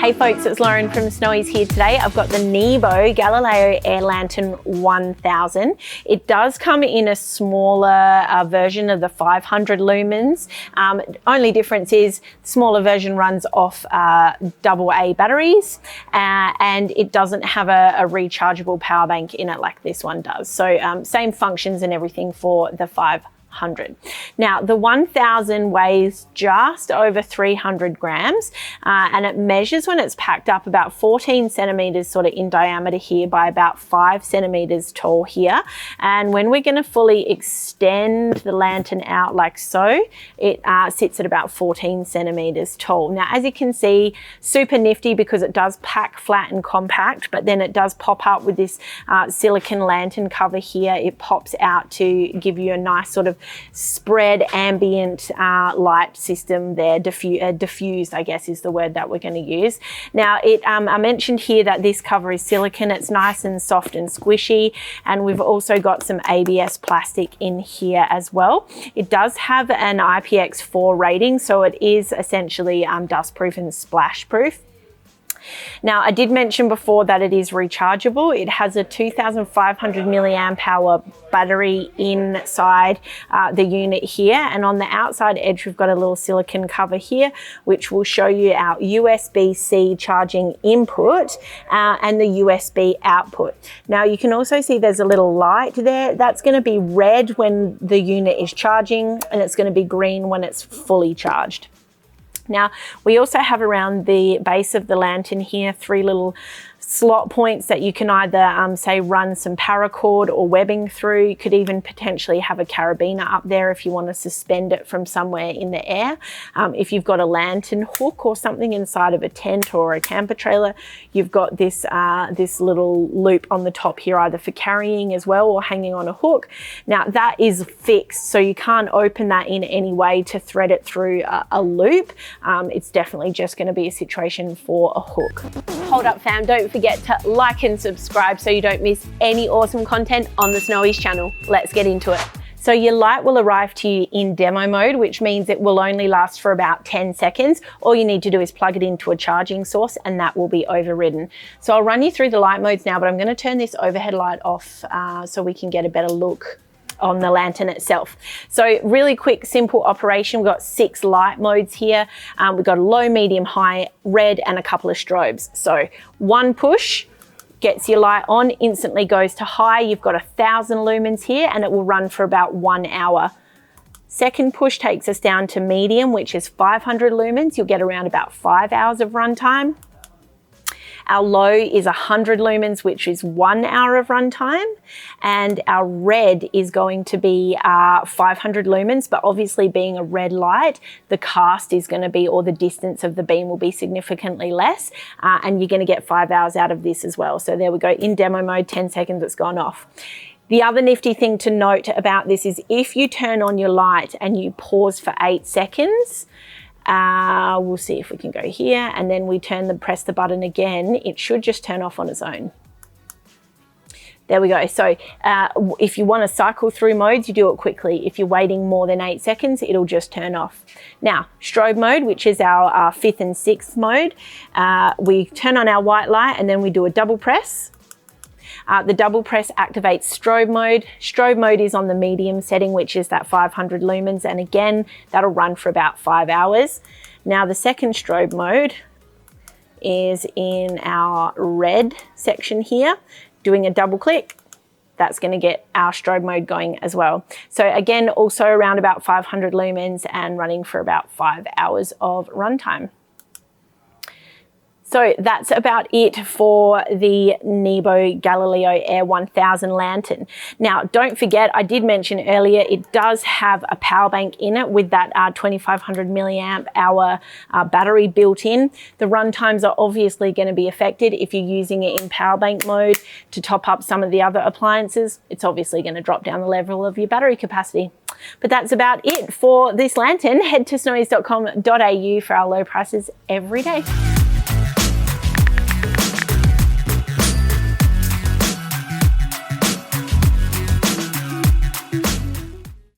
Hey folks, it's Lauren from Snowy's here today. I've got the NEBO Galileo Air Lantern 1000. It does come in a smaller version of the 500 lumens. Only difference is the smaller version runs off AA batteries and it doesn't have a rechargeable power bank in it like this one does. So same functions and everything for the 500. Now the 1000 weighs just over 300 grams and it measures when it's packed up about 14 centimeters sort of in diameter here by about 5 centimeters tall here. And when we're going to fully extend the lantern out like so, it sits at about 14 centimeters tall. Now as you can see, super nifty because it does pack flat and compact, but then it does pop up with this silicon lantern cover here. It pops out to give you a nice sort of spread ambient light system there. Diffused, I guess, is the word that we're going to use. Now, I mentioned here that this cover is silicone. It's nice and soft and squishy, and we've also got some ABS plastic in here as well. It does have an IPX4 rating, so it is essentially dustproof and splash proof. Now, I did mention before that it is rechargeable. It has a 2,500 milliamp hour battery inside the unit here, and on the outside edge we've got a little silicone cover here which will show you our USB-C charging input and the USB output. Now you can also see there's a little light there. That's going to be red when the unit is charging and it's going to be green when it's fully charged. Now, we also have around the base of the lantern here 3 little slot points that you can either say run some paracord or webbing through. You could even potentially have a carabiner up there if you want to suspend it from somewhere in the air. If you've got a lantern hook or something inside of a tent or a camper trailer, you've got this this little loop on the top here either for carrying as well or hanging on a hook. Now that is fixed, so you can't open that in any way to thread it through a loop. It's definitely just going to be a situation for a hook. Hold up fam, don't forget to like and subscribe so you don't miss any awesome content on the Snowy's channel. Let's get into it. So your light will arrive to you in demo mode, which means it will only last for about 10 seconds. All you need to do is plug it into a charging source and that will be overridden. So I'll run you through the light modes now, but I'm going to turn this overhead light off so we can get a better look on the lantern itself. So really quick, simple operation. We've got 6 light modes here. We've got a low, medium, high, red, and a couple of strobes. So one push gets your light on, instantly goes to high. You've got 1,000 lumens here and it will run for about 1 hour. Second push takes us down to medium, which is 500 lumens. You'll get around about 5 hours of runtime. Our low is 100 lumens, which is 1 hour of runtime. And our red is going to be 500 lumens, but obviously being a red light, the cast is going to be, or the distance of the beam will be significantly less. And you're going to get 5 hours out of this as well. So there we go, in demo mode, 10 seconds, it's gone off. The other nifty thing to note about this is if you turn on your light and you pause for 8 seconds, we'll see if we can go here and then we press the button again, it should just turn off on its own. There we go. So if you want to cycle through modes, you do it quickly. If you're waiting more than 8 seconds, it'll just turn off. Now, strobe mode, which is our 5th and 6th mode, we turn on our white light and then we do a double press. The double press activates strobe mode. Strobe mode is on the medium setting, which is that 500 lumens. And again, that'll run for about 5 hours. Now the second strobe mode is in our red section here. Doing a double click, that's going to get our strobe mode going as well. So again, also around about 500 lumens and running for about 5 hours of runtime. So that's about it for the NEBO Galileo Air 1000 lantern. Now, don't forget, I did mention earlier, it does have a power bank in it with that 2,500 milliamp hour battery built in. The run times are obviously going to be affected if you're using it in power bank mode to top up some of the other appliances. It's obviously going to drop down the level of your battery capacity. But that's about it for this lantern. Head to snowies.com.au for our low prices every day.